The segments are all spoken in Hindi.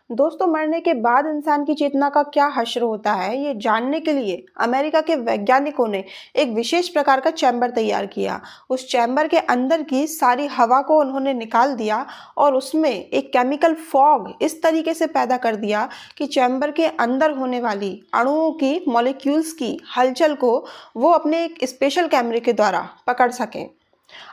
दोस्तों, मरने के बाद इंसान की चेतना का क्या हश्र होता है, ये जानने के लिए अमेरिका के वैज्ञानिकों ने एक विशेष प्रकार का चैम्बर तैयार किया। उस चैम्बर के अंदर की सारी हवा को उन्होंने निकाल दिया और उसमें एक केमिकल फॉग इस तरीके से पैदा कर दिया कि चैम्बर के अंदर होने वाली अणुओं की, मॉलिक्यूल्स की हलचल को वो अपने एक स्पेशल कैमरे के द्वारा पकड़ सकें।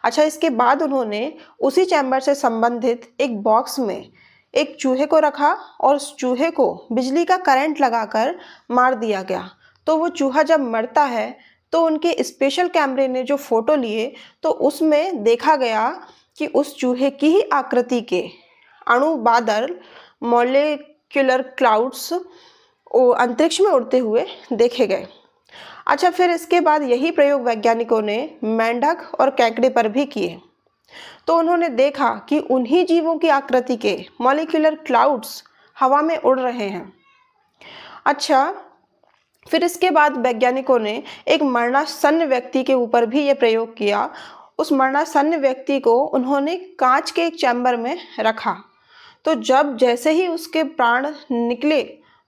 अच्छा, इसके बाद उन्होंने उसी चैम्बर से संबंधित एक बॉक्स में एक चूहे को रखा और उस चूहे को बिजली का करंट लगाकर मार दिया गया। तो वो चूहा जब मरता है तो उनके स्पेशल कैमरे ने जो फोटो लिए तो उसमें देखा गया कि उस चूहे की ही आकृति के अणु बादल, मॉलिक्यूलर क्लाउड्स अंतरिक्ष में उड़ते हुए देखे गए। अच्छा, फिर इसके बाद यही प्रयोग वैज्ञानिकों ने मेंढक और केकड़े पर भी किए। तो उन्होंने देखा कि उन्हीं जीवों की आकृति के मॉलिक्यूलर क्लाउड्स हवा में उड़ रहे हैं। अच्छा, फिर इसके बाद वैज्ञानिकों ने एक मरणासन्न व्यक्ति के ऊपर भी ये प्रयोग किया। उस मरणासन्न व्यक्ति को उन्होंने कांच के एक चैम्बर में रखा। तो जब जैसे ही उसके प्राण निकले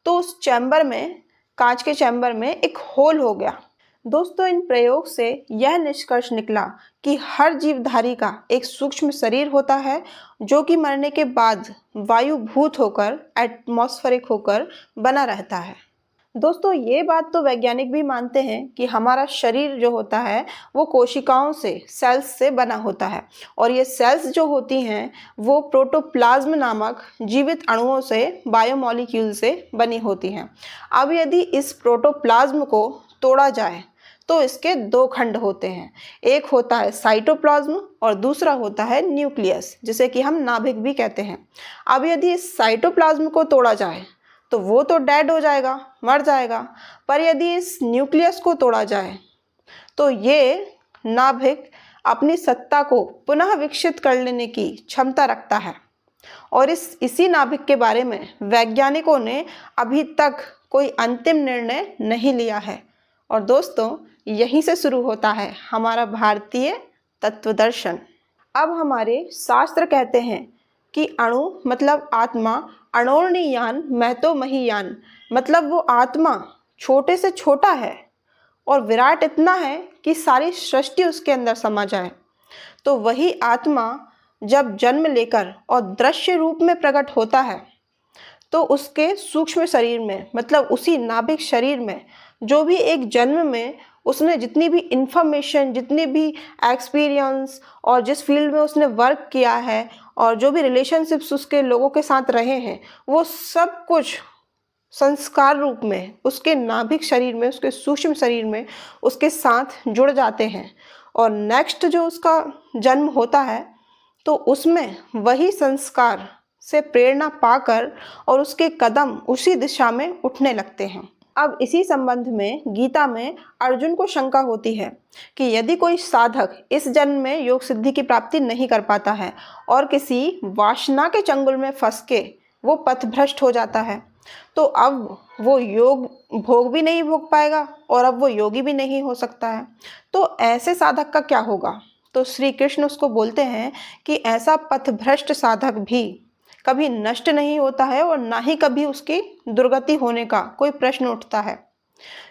तो उस चैम्बर में, कांच के चैम्बर में एक होल हो गया। दोस्तों, इन प्रयोग से यह निष्कर्ष निकला कि हर जीवधारी का एक सूक्ष्म शरीर होता है जो कि मरने के बाद वायुभूत होकर, एटमॉस्फेरिक होकर बना रहता है। दोस्तों, ये बात तो वैज्ञानिक भी मानते हैं कि हमारा शरीर जो होता है वो कोशिकाओं से, सेल्स से बना होता है और ये सेल्स जो होती हैं वो प्रोटोप्लाज्म नामक जीवित अणुओं से, बायोमॉलिक्यूल से बनी होती हैं। अब यदि इस प्रोटोप्लाज्म को तोड़ा जाए तो इसके दो खंड होते हैं। एक होता है साइटोप्लाज्म और दूसरा होता है न्यूक्लियस, जिसे कि हम नाभिक भी कहते हैं। अब यदि इस साइटोप्लाज्म को तोड़ा जाए तो वो तो डेड हो जाएगा, मर जाएगा, पर यदि इस न्यूक्लियस को तोड़ा जाए तो ये नाभिक अपनी सत्ता को पुनः विकसित कर लेने की क्षमता रखता है। और इसी नाभिक के बारे में वैज्ञानिकों ने अभी तक कोई अंतिम निर्णय नहीं लिया है। और दोस्तों, यहीं से शुरू होता है हमारा भारतीय तत्वदर्शन। अब हमारे शास्त्र कहते हैं कि अणु मतलब आत्मा, अणोर्णीयान महतो महीयान, मतलब वो आत्मा छोटे से छोटा है और विराट इतना है कि सारी सृष्टि उसके अंदर समा जाए। तो वही आत्मा जब जन्म लेकर और दृश्य रूप में प्रकट होता है तो उसके सूक्ष्म शरीर में, मतलब उसी नाभिक शरीर में, जो भी एक जन्म में उसने जितनी भी इंफॉर्मेशन, जितनी भी एक्सपीरियंस और जिस फील्ड में उसने वर्क किया है और जो भी रिलेशनशिप्स उसके लोगों के साथ रहे हैं, वो सब कुछ संस्कार रूप में उसके नाभिक शरीर में, उसके सूक्ष्म शरीर में उसके साथ जुड़ जाते हैं। और नेक्स्ट जो उसका जन्म होता है तो उसमें वही संस्कार से प्रेरणा पाकर और उसके कदम उसी दिशा में उठने लगते हैं। अब इसी संबंध में गीता में अर्जुन को शंका होती है कि यदि कोई साधक इस जन्म में योग सिद्धि की प्राप्ति नहीं कर पाता है और किसी वासना के चंगुल में फंस के वो पथभ्रष्ट हो जाता है तो अब वो योग भोग भी नहीं भोग पाएगा और अब वो योगी भी नहीं हो सकता है। तो ऐसे साधक का क्या होगा? तो श्री कृष्ण उसको बोलते हैं कि ऐसा पथभ्रष्ट साधक भी कभी नष्ट नहीं होता है और ना ही कभी उसकी दुर्गति होने का कोई प्रश्न उठता है,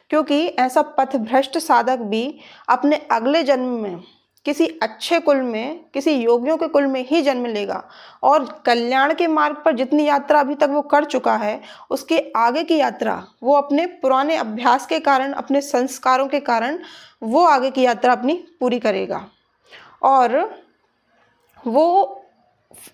क्योंकि ऐसा पथभ्रष्ट साधक भी अपने अगले जन्म में किसी अच्छे कुल में, किसी योगियों के कुल में ही जन्म लेगा और कल्याण के मार्ग पर जितनी यात्रा अभी तक वो कर चुका है उसके आगे की यात्रा वो अपने पुराने अभ्यास के कारण, अपने संस्कारों के कारण वो आगे की यात्रा अपनी पूरी करेगा और वो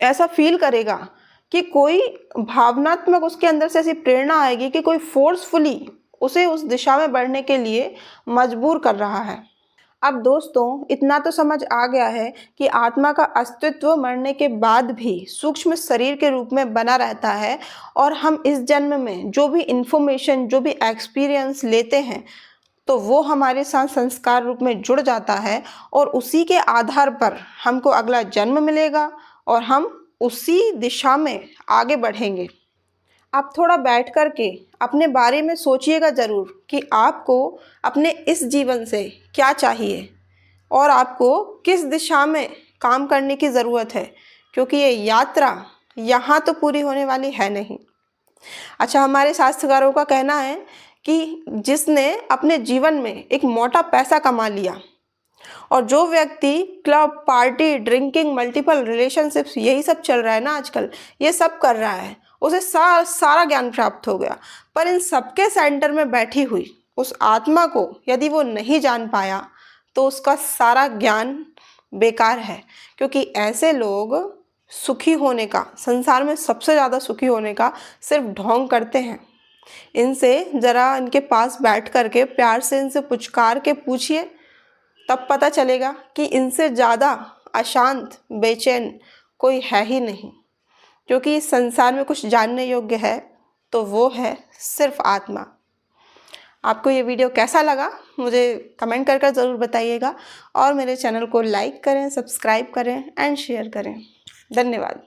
ऐसा फील करेगा कि कोई भावनात्मक उसके अंदर से ऐसी प्रेरणा आएगी कि कोई फोर्सफुली उसे उस दिशा में बढ़ने के लिए मजबूर कर रहा है। अब दोस्तों, इतना तो समझ आ गया है कि आत्मा का अस्तित्व मरने के बाद भी सूक्ष्म शरीर के रूप में बना रहता है और हम इस जन्म में जो भी इंफॉर्मेशन, जो भी एक्सपीरियंस लेते हैं तो वो हमारे साथ संस्कार रूप में जुड़ जाता है और उसी के आधार पर हमको अगला जन्म मिलेगा और हम उसी दिशा में आगे बढ़ेंगे। आप थोड़ा बैठ कर के अपने बारे में सोचिएगा ज़रूर कि आपको अपने इस जीवन से क्या चाहिए और आपको किस दिशा में काम करने की ज़रूरत है, क्योंकि ये यात्रा यहाँ तो पूरी होने वाली है नहीं। अच्छा, हमारे शास्त्रकारों का कहना है कि जिसने अपने जीवन में एक मोटा पैसा कमा लिया और जो व्यक्ति club, party, drinking, multiple relationships, यही सब चल रहा है ना आजकल, ये सब कर रहा है, उसे सारा ज्ञान प्राप्त हो गया, पर इन सबके सेंटर में बैठी हुई उस आत्मा को यदि वो नहीं जान पाया तो उसका सारा ज्ञान बेकार है। क्योंकि ऐसे लोग सुखी होने का, संसार में सबसे ज़्यादा सुखी होने का सिर्फ ढोंग करते हैं। इनसे ज़रा इनके पास बैठ करके प्यार से इनसे पुचकार के पूछिए, तब पता चलेगा कि इनसे ज़्यादा अशांत, बेचैन कोई है ही नहीं। क्योंकि इस संसार में कुछ जानने योग्य है तो वो है सिर्फ आत्मा। आपको ये वीडियो कैसा लगा मुझे कमेंट कर ज़रूर बताइएगा और मेरे चैनल को लाइक करें, सब्सक्राइब करें एंड शेयर करें। धन्यवाद।